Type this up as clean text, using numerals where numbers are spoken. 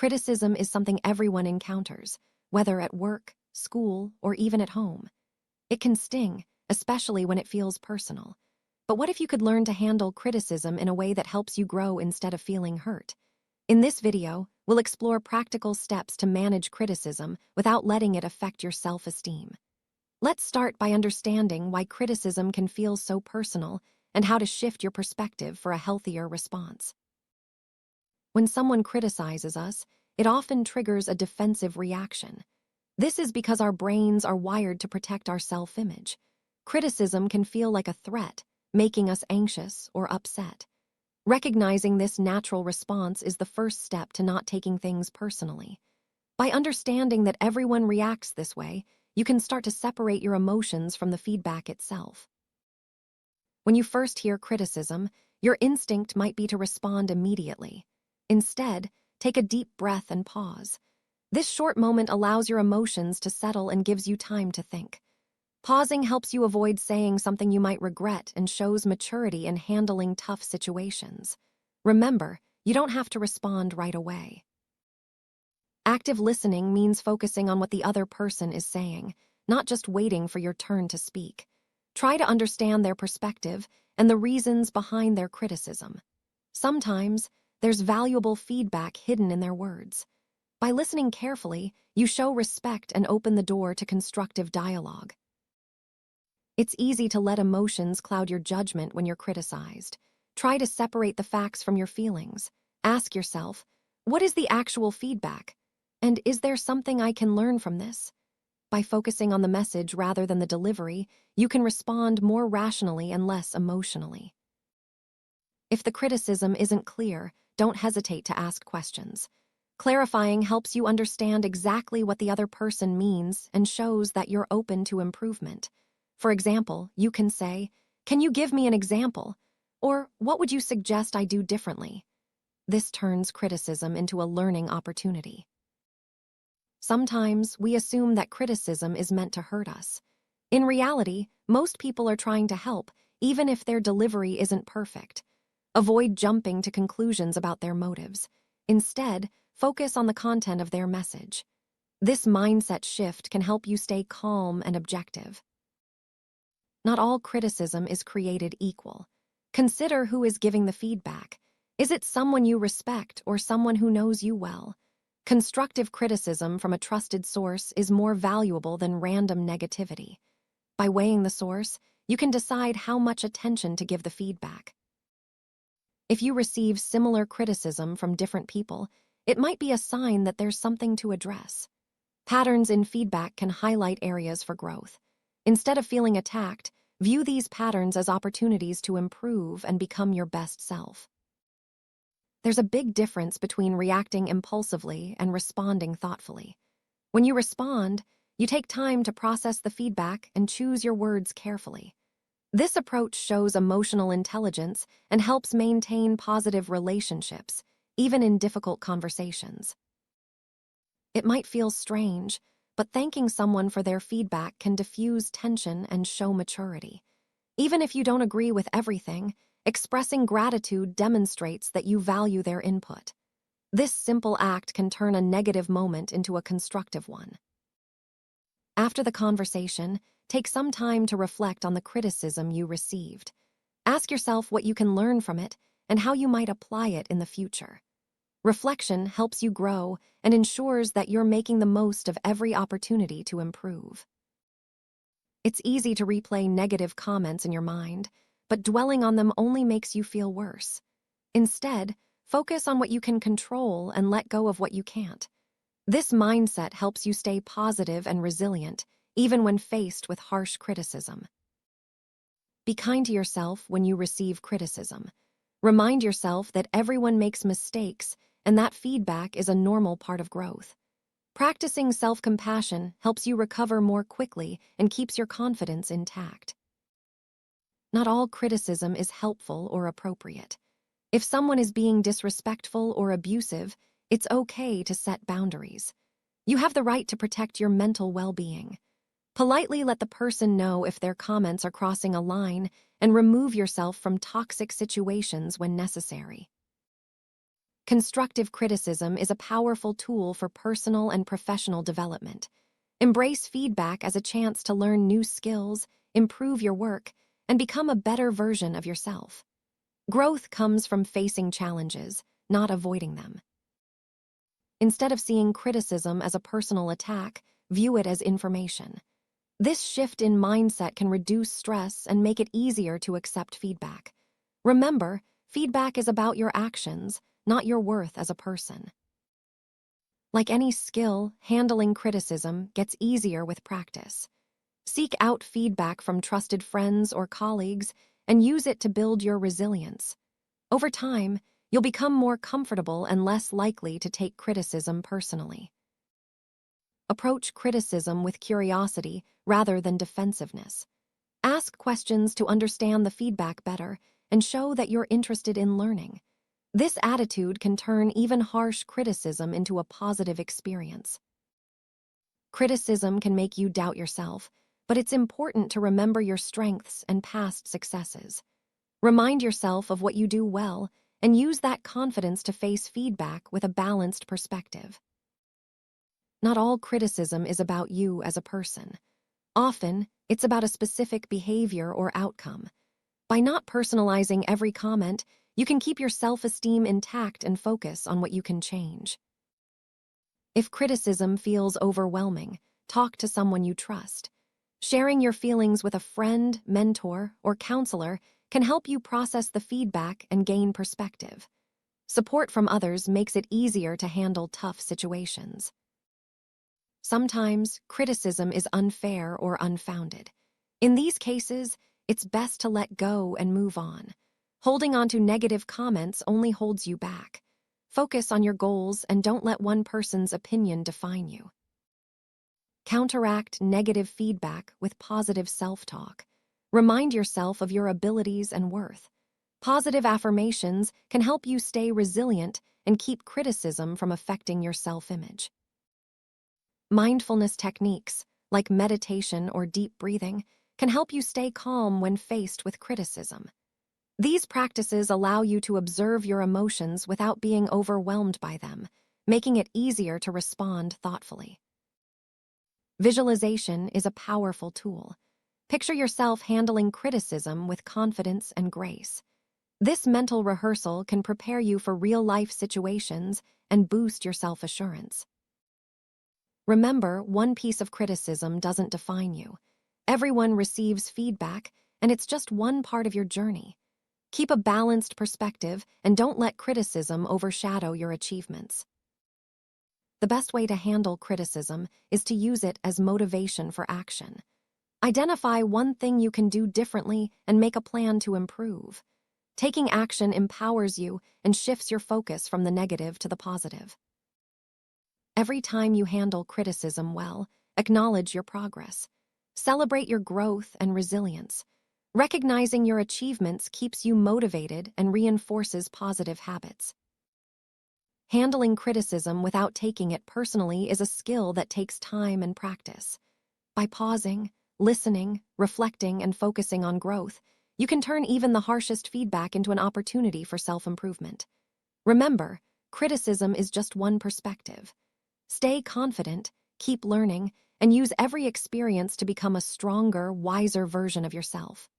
Criticism is something everyone encounters, whether at work, school, or even at home. It can sting, especially when it feels personal. But what if you could learn to handle criticism in a way that helps you grow instead of feeling hurt? In this video, we'll explore practical steps to manage criticism without letting it affect your self-esteem. Let's start by understanding why criticism can feel so personal and how to shift your perspective for a healthier response. When someone criticizes us, it often triggers a defensive reaction. This is because our brains are wired to protect our self-image. Criticism can feel like a threat, making us anxious or upset. Recognizing this natural response is the first step to not taking things personally. By understanding that everyone reacts this way, you can start to separate your emotions from the feedback itself. When you first hear criticism, your instinct might be to respond immediately. Instead, take a deep breath and pause. This short moment allows your emotions to settle and gives you time to think. Pausing helps you avoid saying something you might regret and shows maturity in handling tough situations. Remember, you don't have to respond right away. Active listening means focusing on what the other person is saying, not just waiting for your turn to speak. Try to understand their perspective and the reasons behind their criticism. Sometimes, there's valuable feedback hidden in their words. By listening carefully, you show respect and open the door to constructive dialogue. It's easy to let emotions cloud your judgment when you're criticized. Try to separate the facts from your feelings. Ask yourself, what is the actual feedback? And is there something I can learn from this? By focusing on the message rather than the delivery, you can respond more rationally and less emotionally. If the criticism isn't clear, don't hesitate to ask questions. Clarifying helps you understand exactly what the other person means and shows that you're open to improvement. For example, you can say, "Can you give me an example?" Or, "What would you suggest I do differently?" This turns criticism into a learning opportunity. Sometimes we assume that criticism is meant to hurt us. In reality, most people are trying to help, even if their delivery isn't perfect. Avoid jumping to conclusions about their motives. Instead, focus on the content of their message. This mindset shift can help you stay calm and objective. Not all criticism is created equal. Consider who is giving the feedback. Is it someone you respect or someone who knows you well? Constructive criticism from a trusted source is more valuable than random negativity. By weighing the source, you can decide how much attention to give the feedback. If you receive similar criticism from different people, it might be a sign that there's something to address. Patterns in feedback can highlight areas for growth. Instead of feeling attacked, view these patterns as opportunities to improve and become your best self. There's a big difference between reacting impulsively and responding thoughtfully. When you respond, you take time to process the feedback and choose your words carefully. This approach shows emotional intelligence and helps maintain positive relationships, even in difficult conversations. It might feel strange, but thanking someone for their feedback can diffuse tension and show maturity. Even if you don't agree with everything, expressing gratitude demonstrates that you value their input. This simple act can turn a negative moment into a constructive one. After the conversation, take some time to reflect on the criticism you received. Ask yourself what you can learn from it and how you might apply it in the future. Reflection helps you grow and ensures that you're making the most of every opportunity to improve. It's easy to replay negative comments in your mind, but dwelling on them only makes you feel worse. Instead, focus on what you can control and let go of what you can't. This mindset helps you stay positive and resilient, even when faced with harsh criticism. Be kind to yourself when you receive criticism. Remind yourself that everyone makes mistakes and that feedback is a normal part of growth. Practicing self-compassion helps you recover more quickly and keeps your confidence intact. Not all criticism is helpful or appropriate. If someone is being disrespectful or abusive, it's okay to set boundaries. You have the right to protect your mental well-being. Politely let the person know if their comments are crossing a line and remove yourself from toxic situations when necessary. Constructive criticism is a powerful tool for personal and professional development. Embrace feedback as a chance to learn new skills, improve your work, and become a better version of yourself. Growth comes from facing challenges, not avoiding them. Instead of seeing criticism as a personal attack, view it as information. This shift in mindset can reduce stress and make it easier to accept feedback. Remember, feedback is about your actions, not your worth as a person. Like any skill, handling criticism gets easier with practice. Seek out feedback from trusted friends or colleagues and use it to build your resilience. Over time, you'll become more comfortable and less likely to take criticism personally. Approach criticism with curiosity rather than defensiveness. Ask questions to understand the feedback better and show that you're interested in learning. This attitude can turn even harsh criticism into a positive experience. Criticism can make you doubt yourself, but it's important to remember your strengths and past successes. Remind yourself of what you do well and use that confidence to face feedback with a balanced perspective. Not all criticism is about you as a person. Often, it's about a specific behavior or outcome. By not personalizing every comment, you can keep your self-esteem intact and focus on what you can change. If criticism feels overwhelming, talk to someone you trust. Sharing your feelings with a friend, mentor, or counselor can help you process the feedback and gain perspective. Support from others makes it easier to handle tough situations. Sometimes, criticism is unfair or unfounded. In these cases, it's best to let go and move on. Holding on to negative comments only holds you back. Focus on your goals and don't let one person's opinion define you. Counteract negative feedback with positive self-talk. Remind yourself of your abilities and worth. Positive affirmations can help you stay resilient and keep criticism from affecting your self-image. Mindfulness techniques, like meditation or deep breathing, can help you stay calm when faced with criticism. These practices allow you to observe your emotions without being overwhelmed by them, making it easier to respond thoughtfully. Visualization is a powerful tool. Picture yourself handling criticism with confidence and grace. This mental rehearsal can prepare you for real-life situations and boost your self-assurance. Remember, one piece of criticism doesn't define you. Everyone receives feedback, and it's just one part of your journey. Keep a balanced perspective and don't let criticism overshadow your achievements. The best way to handle criticism is to use it as motivation for action. Identify one thing you can do differently and make a plan to improve. Taking action empowers you and shifts your focus from the negative to the positive. Every time you handle criticism well, acknowledge your progress. Celebrate your growth and resilience. Recognizing your achievements keeps you motivated and reinforces positive habits. Handling criticism without taking it personally is a skill that takes time and practice. By pausing, listening, reflecting, and focusing on growth, you can turn even the harshest feedback into an opportunity for self-improvement. Remember, criticism is just one perspective. Stay confident, keep learning, and use every experience to become a stronger, wiser version of yourself.